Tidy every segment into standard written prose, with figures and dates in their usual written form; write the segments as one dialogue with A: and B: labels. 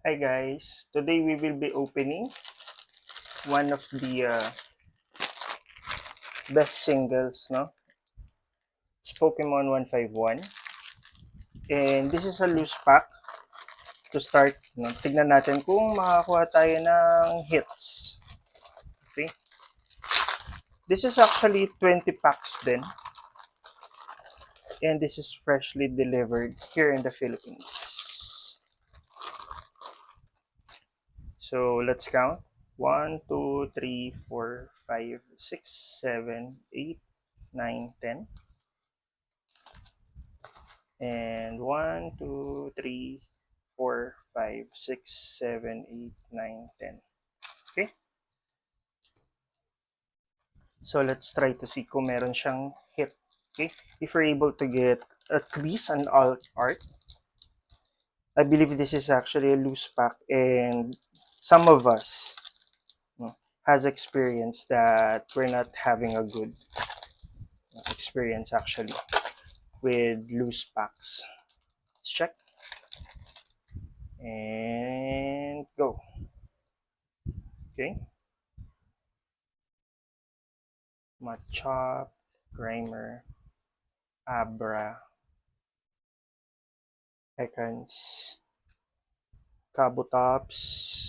A: Hi guys, today we will be opening one of the best singles, no? It's Pokemon 151. And this is a loose pack to start. No? Tignan natin kung makakuha tayo ng hits. Okay? This is actually 20 packs din. And this is freshly delivered here in the Philippines. So let's count. 1, 2, 3, 4, 5, 6, 7, 8, 9, 10. And 1, 2, 3, 4, 5, 6, 7, 8, 9, 10. Okay? So let's try to see kung meron siyang hit. Okay? If we're able to get at least an alt art, I believe this is actually a loose pack and some of us has experience that we're not having a good experience actually with loose packs. Let's check and go. Okay. Machop, Grimer, Abra, Ekans, Kabutops,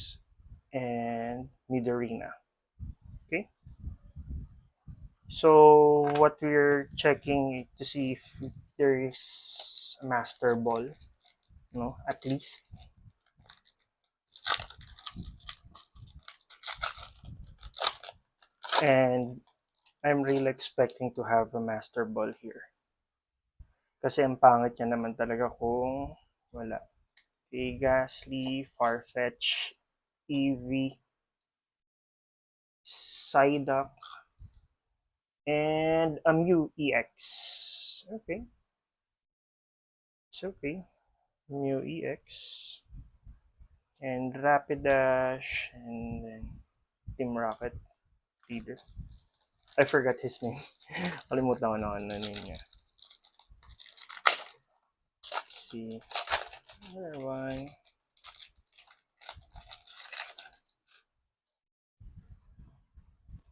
A: and Midorina. Okay, so what we're checking to see if there is a Master Ball, no, at least. And I'm really expecting to have a Master Ball here. Kasi ang pangit niya naman talaga kung wala. Okay, Ghastly, Farfetch, Eevee, Psyduck, and a Mew EX. Okay, it's okay. Mew EX and Rapidash and then Team Rocket leader. I forgot his name. Kalimutan ko na ano name niya. Let's see. Another one.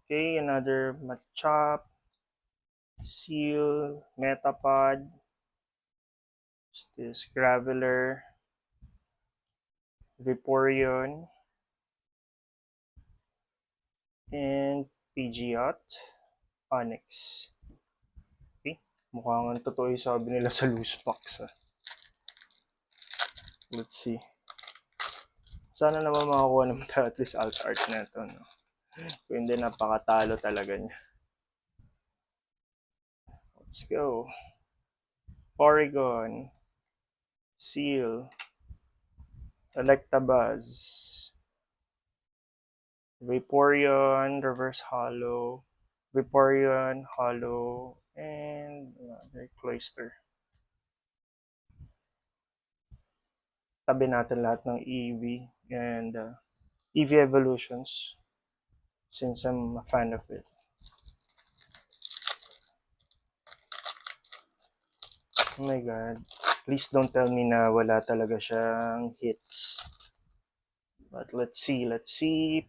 A: Okay, another Machop, Seal, Metapod. What's this? Graveler, Vaporeon, and Pidgeot, Onyx. Okay, mukhang totoo yung sabi nila sa loose box. Let's see. Sana naman makakuha naman tayo at least alt art na ito. No? Kung hindi, napakatalo talaga niya. Let's go. Porygon, Seal, Electabuzz, Vaporeon, Reverse Hollow, Vaporeon, Hollow, and another Cloyster. Tabi natin lahat ng Eevee and Eevee Evolutions since I'm a fan of it. Oh my god. Please don't tell me na wala talaga siyang hits. But let's see.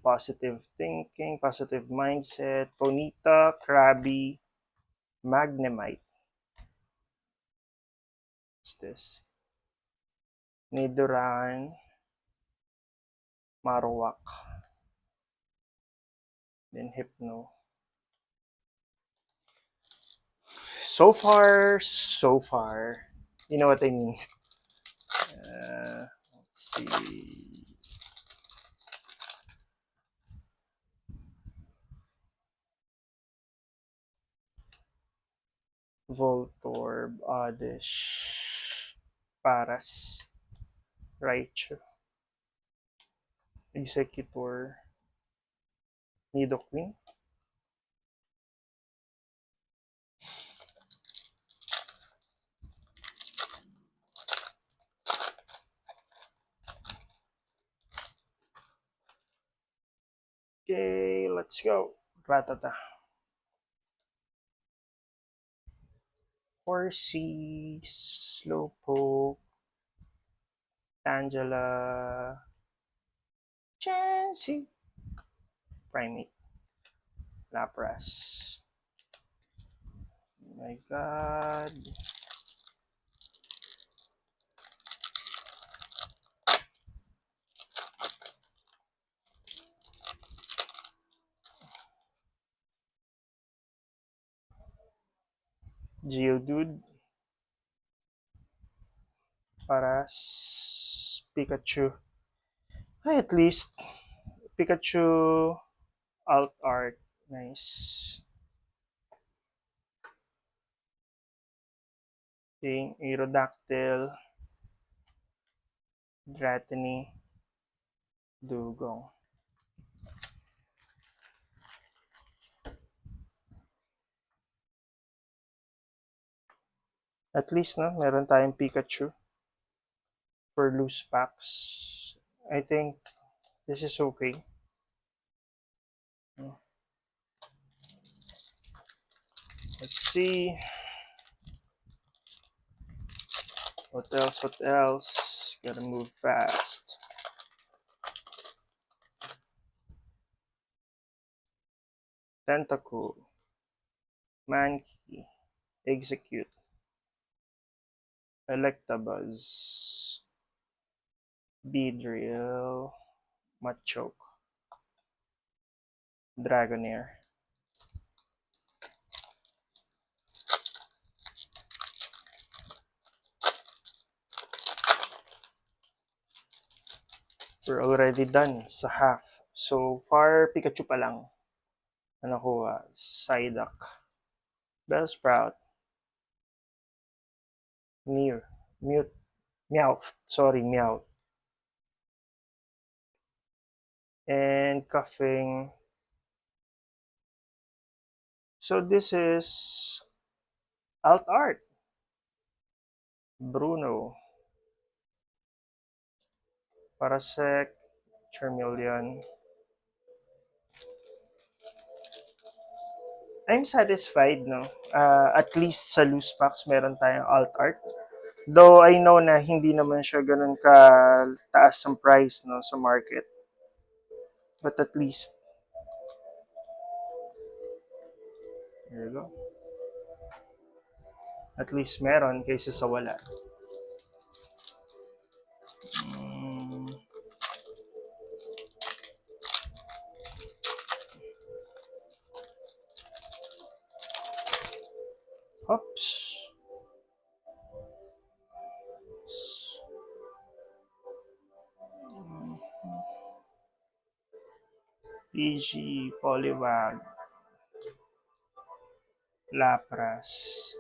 A: Positive thinking, positive mindset, Ponyta, Krabby, Magnemite. What's this? Nidoran, Marowak, then Hypno. So far. You know what I mean? Let's see. Voltorb, Oddish, Paras, Raichu, Executor, Nidoqueen. Okay, let's go. Ratata. Horsey, Slowpoke, Angela, Chansey. Primate. Lapras. Oh my god. Geodude. Paras. Pikachu. Ay, at least Pikachu alt art. Nice. King Aerodactyl. Dratini. Dugong. At least, no, meron tayong Pikachu for loose packs. I think this is okay. Let's see. What else? What else? Gotta move fast. Tentacool. Mankey. Execute. Electabuzz. Beedrill. Machoke. Dragonair. We're already done sa half. So far, Pikachu pa lang. Ano nakuha? Psyduck. Bellsprout. Mute. Meowth. Sorry, Meowth. And Coughing. So this is alt art. Bruno. Parasect. Charmeleon. I'm satisfied, no? At least sa loose packs, meron tayong alt art. Though I know na hindi naman siya ganun ka taas ang price, no, sa market. But at least, there you go. At least meron kaysa sa wala. Oops. PG, Poliwag, Lapras,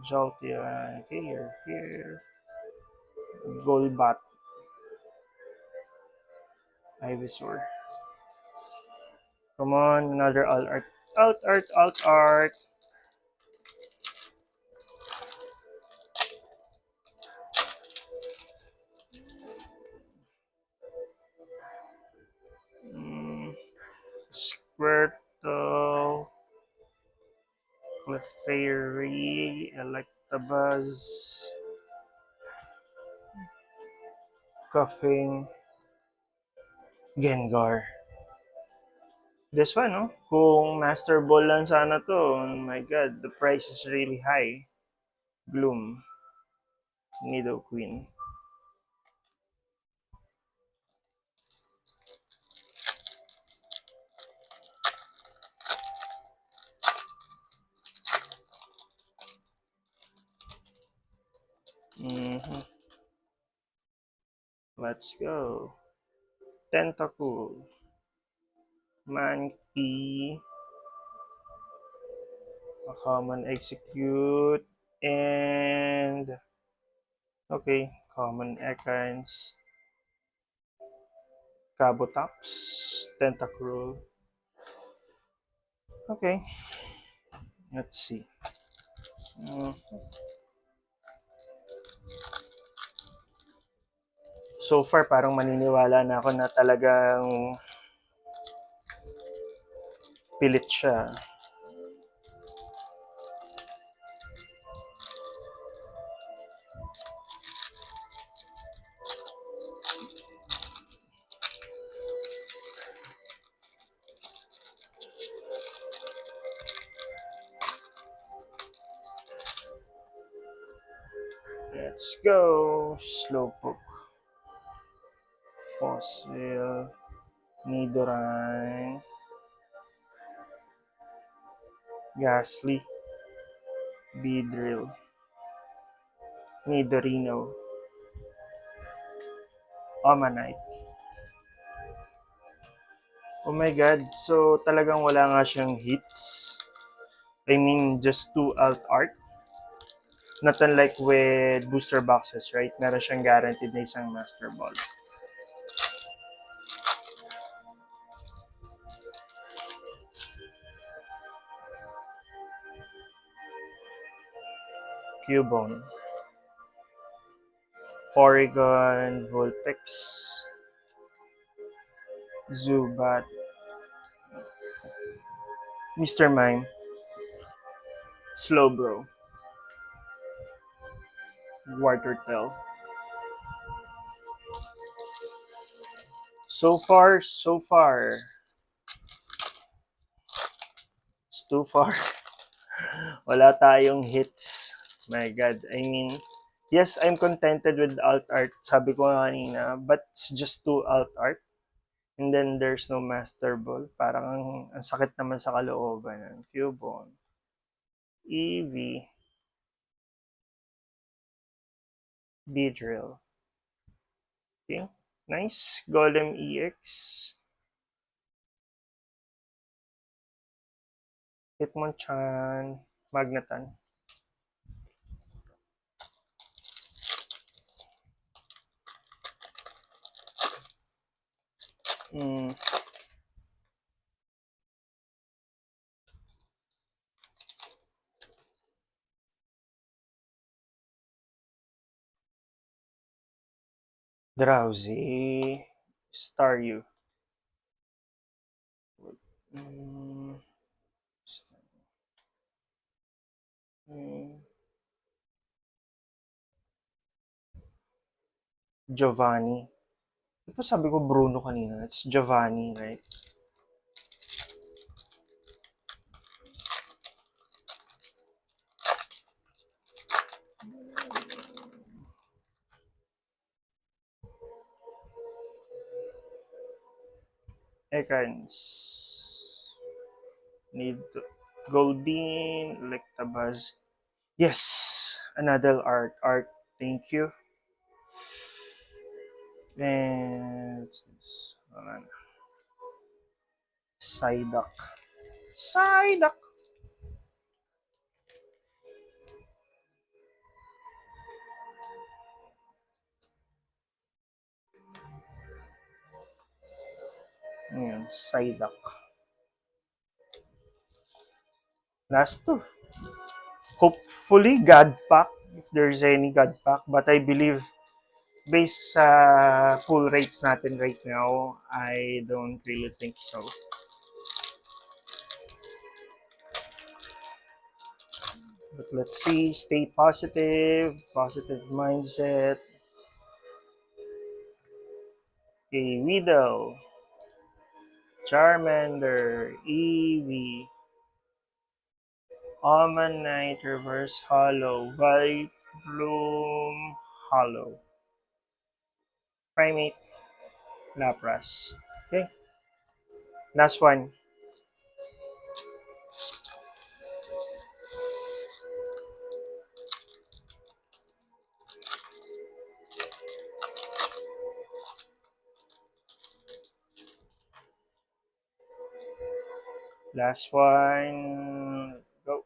A: Jolteon, here, Golbat, Ivysaur. Come on, another alt art. Alt art. Squirtle, Clefairy, Electabuzz, Coughing, Gengar. This one, no? Kung Master Ball lang sana to, oh my god, the price is really high. Gloom, Nidoqueen. Let's go. Tentacool, Mankey, a common execute, and okay, common Ekans, Cabotops, Tentacruel. Okay, let's see. So far, parang maniniwala na ako na talagang pilit siya. Let's go. Slowpoke. Fossil. Nidoran. Ghastly. Beedrill. Nidorino. Omanite. Oh my god, so talagang wala nga siyang hits. I mean, just 2 alt art. Not unlike with booster boxes, right? Meron siyang guaranteed na isang Master Ball. Cubone. Porygon, Vulpix. Zubat. Mr. Mime. Slowbro. Watertail. So far, so far. It's too far. Wala tayong hits. My God. I mean, yes, I'm contented with alt art. Sabi ko nga kanina, but it's just 2 alt art. And then there's no Master Ball. Parang ang sakit naman sa kalooban ng Cubone. Eevee. Beedrill. Okay. Nice. Golem EX. Hitmonchan. Magneton. Mm. Drowsy. Staryu. Mm. Mm. Giovanni. Di ba sabi ko Bruno kanina? It's Giovanni, right? Ekans. Need Goldbean, Electabuzz. Yes! Another art. Art. Thank you. And wala na. Psyduck. Psyduck! Ayan, Psyduck. Last two. Hopefully, God Pack, if there's any God Pack. But I believe, based sa pull rates natin right now, I don't really think so. But let's see. Stay positive. Positive mindset. Okay, Weedle. Charmander. Eevee. Omanite. Reverse Hollow. Vileplume. Hollow. Primate. Lapras. Okay. Last one. Last one. Go.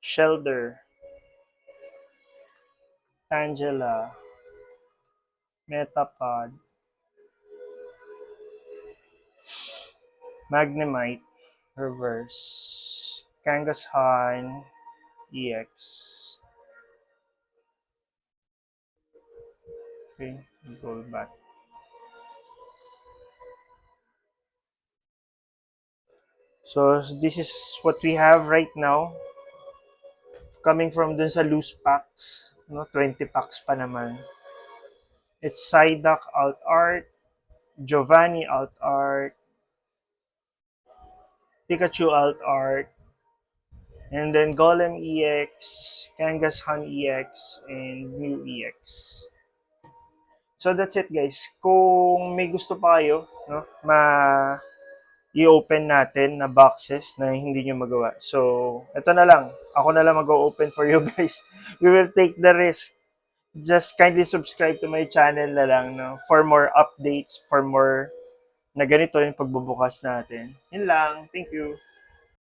A: Shelter. Angela. Metapod. Magnemite. Reverse. Kangaskhan. EX. Okay. Go back. So this is what we have right now. Coming from dun sa loose packs. No, 20 packs pa naman. It's Psyduck Alt Art. Giovanni Alt Art. Pikachu Alt Art. And then Golem EX, Kangas Han EX, and Mew EX. So that's it guys. Kung may gusto pa kayo, no, i-open natin na boxes na hindi nyo magawa. So, ito na lang. Ako na lang mag-open for you guys. We will take the risk. Just kindly subscribe to my channel na lang, no, for more updates, for more na ganito yung pagbubukas natin. Yun lang. Thank you.